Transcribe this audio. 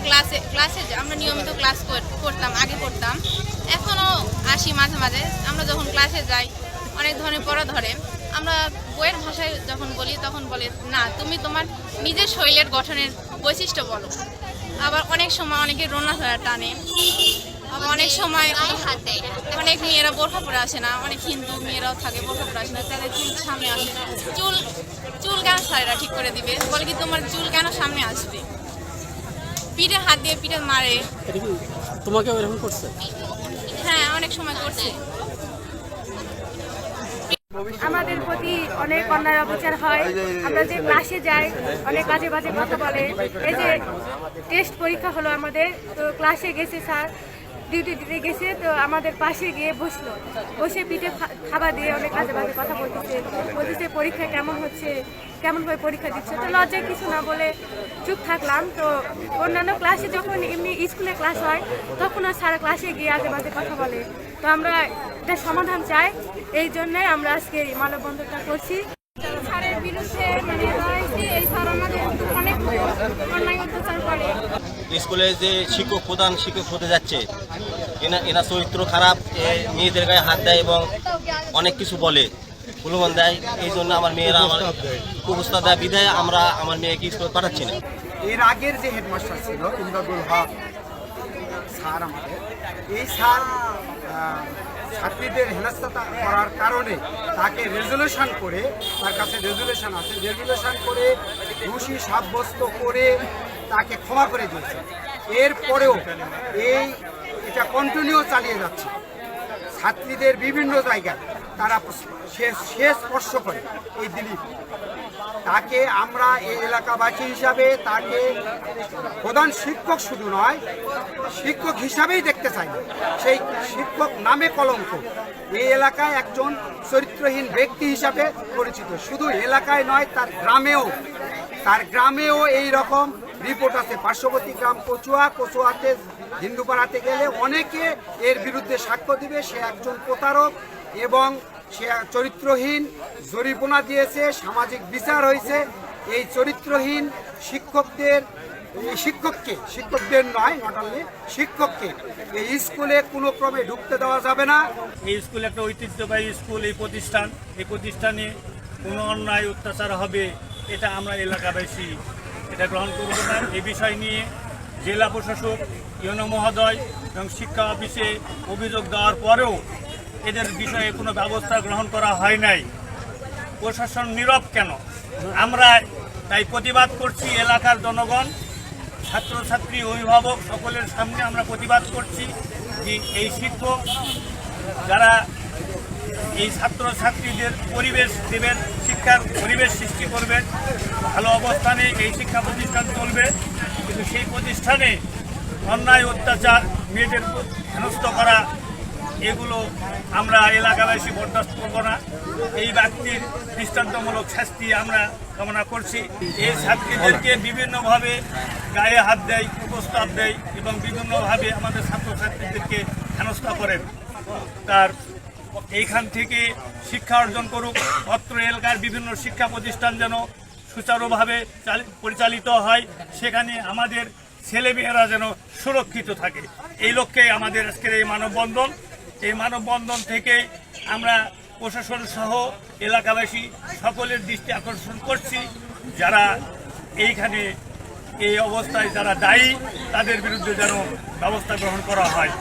ক্লাসে আমরা নিয়মিত ক্লাস করতাম, আগে করতাম, এখনও আসি মাঝে মাঝে। আমরা যখন ক্লাসে যাই অনেক ধরনের পড়া ধরে, আমরা বইয়ের ভাষায় যখন বলি তখন বলে না তুমি তোমার নিজের শরীরের গঠনের বৈশিষ্ট্য বলো। আবার অনেক সময় অনেকে রোনা ধরা টানে, আবার অনেক সময় অনেক মেয়েরা বোরখা পরে আসে না, অনেক হিন্দু মেয়েরাও থাকে বোরখা পরে আসে না, তাদের চুল সামনে আসে। চুল কেন স্যারেরা ঠিক করে দিবে, বলে কি তোমার চুল কেন সামনে আসবে, পিঠে হাত দিয়ে পিঠে মারে। তোমাকে এরকম করছে? হ্যাঁ, অনেক সময় করছে। আমাদের প্রতি অনেক অন্যায় অবিচার হয়। আমরা যে ক্লাসে যাই অনেক বাজে বাজে কথা বলে। এই যে টেস্ট পরীক্ষা হলো আমাদের, তো ক্লাসে গেছে স্যার, ডিউটি দিতে গেছে, তো আমাদের পাশে গিয়ে বসে পিঠে খাবার দিয়ে অনেক বাজে বাজে কথা বলতেছে পরীক্ষা কেমন হচ্ছে, কেমনভাবে পরীক্ষা দিচ্ছে। তো লজ্জায় কিছু না বলে চুপ থাকলাম। তো অন্যান্য ক্লাসে যখন এমনি স্কুলে ক্লাস হয় তখন আর স্যার ক্লাসে গিয়ে আজে বাজে কথা বলে। তো আমরা এটা সমাধান চাই, এই জন্যে আমরা আজকে মানববন্ধনটা করছি। স্যারের বিরুদ্ধে মানে এই স্যার আমাদের অনেক অন্যায় অত্যাচার করে। স্কুলে যে প্রধান শিক্ষক হতে যাচ্ছে এনা চরিত্র খারাপ, মেয়েদের গায়ে হাত দেয় এবং অনেক কিছু বলে, প্রলোভন দেয়। এই জন্য আমার মেয়েরা আমার কুপ্রস্তাব দেয় বিধায় আমরা আমার মেয়েকে স্কুলে পাঠাচ্ছি না। এর আগের যে হেডমাস্টার ছিল ইমদাদুল হক স্যার, আমাদের এই স্যার ছাত্রীদের হেনস্থা করার কারণে তাকে রেজুলেশন করে, তার কাছে রেজুলেশন আছে, রেজুলেশন করে দোষী সাব্যস্ত করে তাকে ক্ষমা করে দিয়েছে। এরপরেও এটা কন্টিনিউ চালিয়ে যাচ্ছে। ছাত্রীদের বিভিন্ন জায়গায় তারা শেষ স্পর্শ করে এই দিলীপ। তাকে আমরা এই এলাকাবাসী হিসাবে তাকে প্রধান শিক্ষক শুধু নয়, শিক্ষক হিসাবেই দেখতে চাই না। সেই শিক্ষক নামে কলঙ্ক, এই এলাকায় একজন চরিত্রহীন ব্যক্তি হিসাবে পরিচিত। শুধু এলাকায় নয়, তার গ্রামেও এই রকম রিপোর্ট আছে। পার্শ্ববর্তী গ্রাম কচুয়াতে হিন্দুপাড়াতে গেলে অনেকে এর বিরুদ্ধে সাক্ষ্য দিবে। সে একজন প্রতারক এবং সে চরিত্রহীন, জরিমানা দিয়েছে, সামাজিক বিচার হয়েছে। এই চরিত্রহীন শিক্ষকদের নয়, নট অনলি শিক্ষককে এই স্কুলে কোনো ক্রমে ঢুকতে দেওয়া যাবে না। এই স্কুল একটা ঐতিহ্যবাহী স্কুল, এই প্রতিষ্ঠানে কোনো অন্যায় অত্যাচার হবে এটা আমরা এলাকাবাসী এটা গ্রহণ করব না। এই বিষয় নিয়ে জেলা প্রশাসক, ইউনো মহোদয় এবং শিক্ষা অফিসে অভিযোগ দেওয়ার পরেও এদের বিষয়ে কোনো ব্যবস্থা গ্রহণ করা হয় নাই। প্রশাসন নীরব কেন? আমরা তাই প্রতিবাদ করছি। এলাকার জনগণ, ছাত্রছাত্রী, অভিভাবক সকলের সামনে আমরা প্রতিবাদ করছি যে এই শিক্ষক যারা এই ছাত্রছাত্রীদের পরিবেশ দেবেন, শিক্ষার পরিবেশ সৃষ্টি করবেন, ভালো অবস্থানে এই শিক্ষা প্রতিষ্ঠান চলবে, কিন্তু সেই প্রতিষ্ঠানে অন্যায় অত্যাচার, মেয়েদের হেনস্থ করা, এগুলো আমরা এলাকাবাসী বরদাস্ত করব না। এই ব্যক্তির দৃষ্টান্তমূলক শাস্তি আমরা কামনা করছি। এই ছাত্রীদেরকে বিভিন্নভাবে গায়ে হাত দেয়, কুপ্রস্তাব দেয় এবং বিভিন্নভাবে আমাদের ছাত্রছাত্রীদেরকে হেনস্থা করেন। তার এইখান থেকে শিক্ষা অর্জন করুক। অত্র এলাকার বিভিন্ন শিক্ষা প্রতিষ্ঠান যেন সুচারুভাবে পরিচালিত হয়, সেখানে আমাদের ছেলেমেয়েরা যেন সুরক্ষিত থাকে। এই লক্ষ্যে আমাদের আজকের এই মানববন্ধন। এই মানববন্ধন থেকে আমরা প্রশাসন সহ এলাকাবাসী সকলের দৃষ্টি আকর্ষণ করছি, যারা এইখানে এই অবস্থায় যারা দায়ী তাদের বিরুদ্ধে যেন ব্যবস্থা গ্রহণ করা হয়।